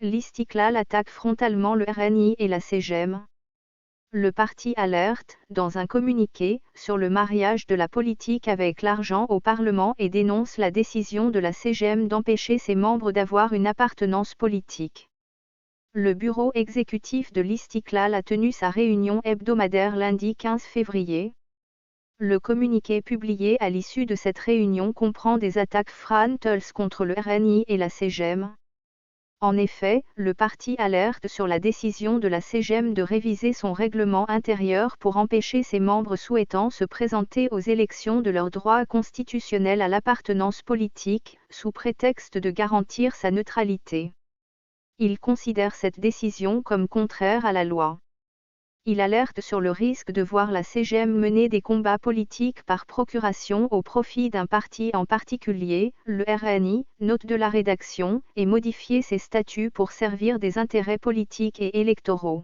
L'Istiqlal attaque frontalement le RNI et la CGM. Le parti alerte, dans un communiqué, sur le mariage de la politique avec l'argent au Parlement et dénonce la décision de la CGM d'empêcher ses membres d'avoir une appartenance politique. Le bureau exécutif de l'Istiqlal a tenu sa réunion hebdomadaire lundi 15 février. Le communiqué publié à l'issue de cette réunion comprend des attaques frontales contre le RNI et la CGM. En effet, le parti alerte sur la décision de la CGM de réviser son règlement intérieur pour empêcher ses membres souhaitant se présenter aux élections de leur droit constitutionnel à l'appartenance politique, sous prétexte de garantir sa neutralité. Il considère cette décision comme contraire à la loi. Il alerte sur le risque de voir la CGM mener des combats politiques par procuration au profit d'un parti en particulier, le RNI, note de la rédaction, et modifier ses statuts pour servir des intérêts politiques et électoraux.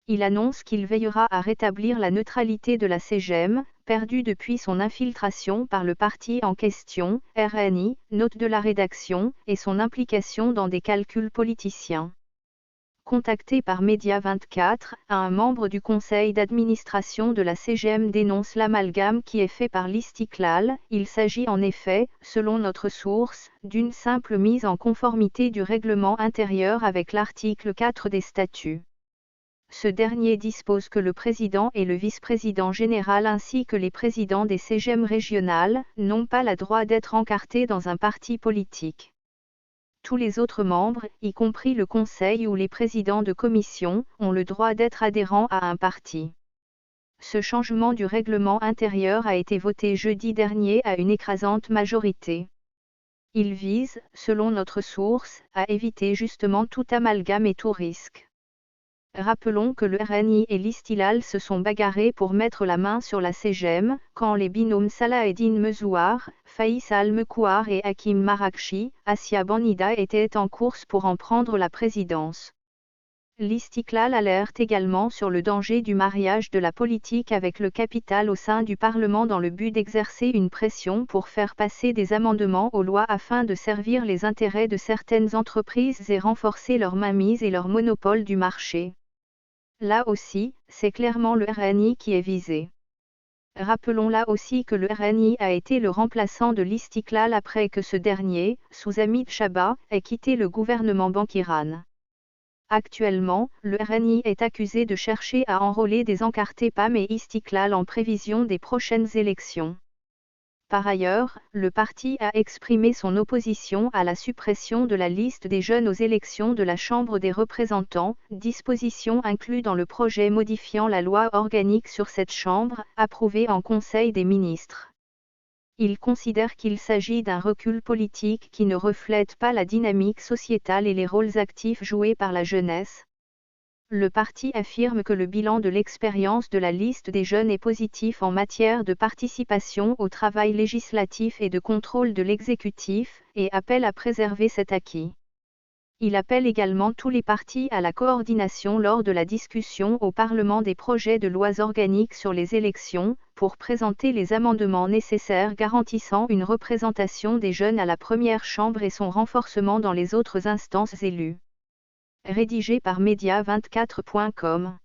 Il annonce qu'il veillera à rétablir la neutralité de la CGM, perdue depuis son infiltration par le parti en question, RNI, note de la rédaction, et son implication dans des calculs politiciens. Contacté par Média 24, un membre du conseil d'administration de la CGM dénonce l'amalgame qui est fait par l'Istiqlal. Il s'agit en effet, selon notre source, d'une simple mise en conformité du règlement intérieur avec l'article 4 des statuts. Ce dernier dispose que le président et le vice-président général ainsi que les présidents des CGM régionales n'ont pas le droit d'être encartés dans un parti politique. Tous les autres membres, y compris le conseil ou les présidents de commission, ont le droit d'être adhérents à un parti. Ce changement du règlement intérieur a été voté jeudi dernier à une écrasante majorité. Il vise, selon notre source, à éviter justement tout amalgame et tout risque. Rappelons que le RNI et l'Istiqlal se sont bagarrés pour mettre la main sur la CGM, quand les binômes Salaheddine Mezouar, Faïs Al-Mekouar et Hakim Marakchi, Assia Banida étaient en course pour en prendre la présidence. L'Istiqlal alerte également sur le danger du mariage de la politique avec le capital au sein du Parlement dans le but d'exercer une pression pour faire passer des amendements aux lois afin de servir les intérêts de certaines entreprises et renforcer leur mainmise et leur monopole du marché. Là aussi, c'est clairement le RNI qui est visé. Rappelons là aussi que le RNI a été le remplaçant de l'Istiqlal après que ce dernier, sous Hamid Chaba, ait quitté le gouvernement Bankiran. Actuellement, le RNI est accusé de chercher à enrôler des encartés PAM et Istiqlal en prévision des prochaines élections. Par ailleurs, le parti a exprimé son opposition à la suppression de la liste des jeunes aux élections de la Chambre des représentants, disposition inclue dans le projet modifiant la loi organique sur cette Chambre, approuvée en Conseil des ministres. Il considère qu'il s'agit d'un recul politique qui ne reflète pas la dynamique sociétale et les rôles actifs joués par la jeunesse. Le parti affirme que le bilan de l'expérience de la liste des jeunes est positif en matière de participation au travail législatif et de contrôle de l'exécutif, et appelle à préserver cet acquis. Il appelle également tous les partis à la coordination lors de la discussion au Parlement des projets de lois organiques sur les élections, pour présenter les amendements nécessaires garantissant une représentation des jeunes à la première chambre et son renforcement dans les autres instances élues. Rédigé par Média24.com